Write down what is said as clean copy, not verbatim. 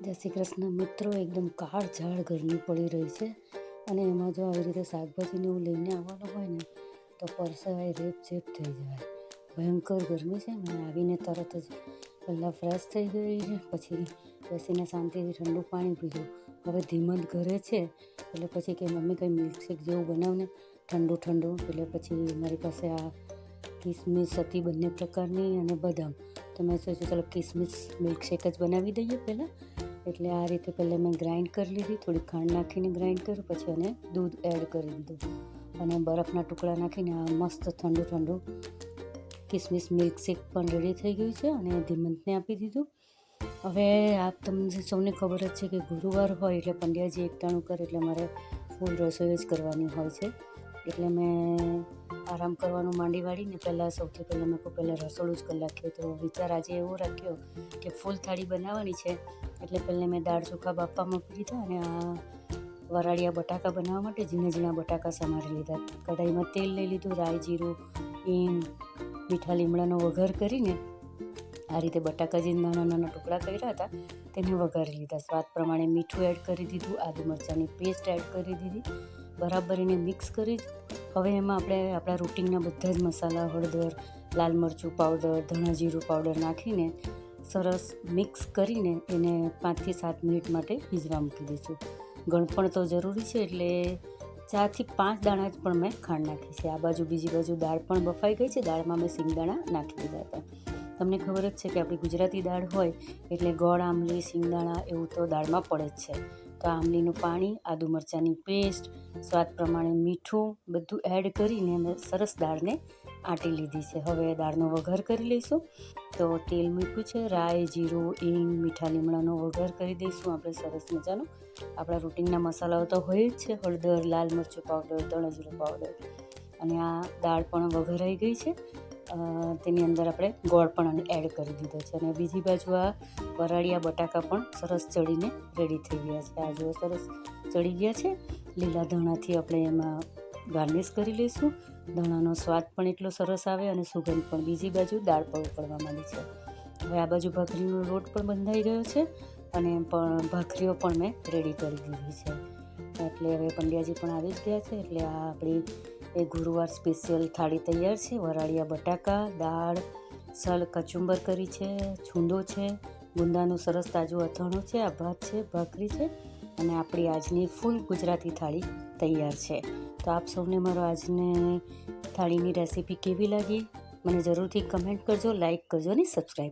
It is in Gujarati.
જય શ્રી કૃષ્ણ મિત્રો, એકદમ કાળઝાળ ગરમી પડી રહી છે અને એમાં જો આવી રીતે શાકભાજીને એવું લઈને આવવાનું હોય ને તો પરસેવાય રેપઝેપ થઈ જાય. ભયંકર ગરમી છે ને આવીને તરત જ પહેલાં ફ્રેશ થઈ ગઈ, પછી બેસીને શાંતિથી ઠંડુ પાણી પીધું. હવે ધીમત ઘરે છે એટલે પછી કે મમ્મી કંઈ મિલ્કશેક જેવું બનાવને ઠંડુ ઠંડુ. એટલે પછી મારી પાસે આ કિસમિસ હતી બંને પ્રકારની અને બદામ, તો મેં સોચ્યું ચાલો કિસમિસ મિલ્કશેક જ બનાવી દઈએ પહેલાં. એટલે આ રીતે પહેલાં મેં ગ્રાઇન્ડ કરી લીધી, થોડી ખાંડ નાખીને ગ્રાઇન્ડ કર્યું, પછી એને દૂધ એડ કરી દીધું અને બરફના ટુકડા નાખીને આ મસ્ત ઠંડુ ઠંડુ કિસમિસ મિલ્કશેક પણ રેડી થઈ ગયું છે અને ધીમંતને આપી દીધું. હવે આ તમને સૌને ખબર જ છે કે ગુરુવાર હોય એટલે પંડ્યાજી એકટાણું કરે એટલે મારે ફૂલ રસોઈ જ કરવાની હોય છે. એટલે મેં આરામ કરવાનું માંડી વાળીને સૌથી પહેલાં મેં પહેલાં રસોડું જ કરી નાખ્યું. તો વિચાર આજે એવો રાખ્યો કે ફૂલ થાળી બનાવવાની છે એટલે પહેલાં મેં દાળ ચોખા બાફવા મૂકી દીધા અને આ વરાળિયા બટાકા બનાવવા માટે ઝીણા ઝીણા બટાકા સમારી લીધા. કઢાઈમાં તેલ લઈ લીધું, રાઈ, જીરું, હિંગ, મીઠા લીમડાનો વઘાર કરીને આ રીતે બટાકા જે નાના નાના ટુકડા કર્યા હતા તેને વઘારી લીધા. સ્વાદ પ્રમાણે મીઠું એડ કરી દીધું, આદુ મરચાંની પેસ્ટ એડ કરી દીધી, બરાબર એને મિક્સ કરી. હવે એમાં આપણે આપણા રૂટિનના બધા જ મસાલા, હળદર, લાલ મરચું પાવડર, ધાણા જીરું પાવડર નાખીને સરસ મિક્સ કરીને એને 5 થી 7 મિનિટ માટે ભીજવા મૂકી દઈશું. ગળપણ તો જરૂરી છે એટલે 4 થી 5 દાણા જ પણ મેં ખાંડ નાખી છે. આ બાજુ બીજી બાજુ દાળ પણ બફાઈ ગઈ છે. દાળમાં મેં સિંગદાણા નાખી દીધા હતા. તમને ખબર જ છે કે આપણી ગુજરાતી દાળ હોય એટલે ગોળ, આંબલી, સિંગદાણા એવું તો દાળમાં પડે જ છે. તો આંબલીનું પાણી, આદુ મરચાંની પેસ્ટ, સ્વાદ પ્રમાણે મીઠું બધું એડ કરીને મેં સરસ દાળને આટી લીધી છે. હવે દાળનો વઘાર કરી લઈશું. તો તેલ મૂક્યું છે, રાઈ, જીરું, હિંગ, મીઠા લીમડાનો વઘાર કરી દઈશું આપણે સરસ મજાનો. આપણા રૂટિનના મસાલાઓ તો હોય જ છે, હળદર, લાલ મરચું પાવડર, ધાણા જીરું પાવડર. અને આ દાળ પણ વઘારાઈ ગઈ છે. તેની અંદર આપણે ગોળ પણ એડ કરી દીધો છે અને બીજી બાજુ આ વરાળિયા બટાકા પણ સરસ ચડીને રેડી થઈ ગયા છે. આ જો સરસ ચડી ગયા છે. લીલા ધાણાથી આપણે એમાં ગાર્નિશ કરી લઈશું. ધાણાનો સ્વાદ પણ એટલો સરસ આવે અને સુગંધ પણ. બીજી બાજુ દાળ પણ ઉકળવા માંડી છે. હવે આ બાજુ ભાખરીનો લોટ પણ બંધાઈ ગયો છે અને ભાખરીઓ પણ મેં રેડી કરી દીધી છે. એટલે હવે પંડ્યાજી પણ આવી જ ગયા છે એટલે આ આપણી એ ગુરુવાર સ્પેશિયલ થાળી તૈયાર છે. વરાળિયા બટાકા, દાળ, સલ કચુંબર કરી છે, છૂંદો છે, ગુંદાનું સરસ તાજું અથાણું છે, આ ભાત છે, ભાખરી છે અને આપણી આજની ફૂલ ગુજરાતી થાળી તૈયાર છે. તો આપ સૌને મારો આજની થાળીની રેસીપી કેવી લાગી મને જરૂરથી કમેન્ટ કરજો, લાઈક કરજો અને સબસ્ક્રાઈબ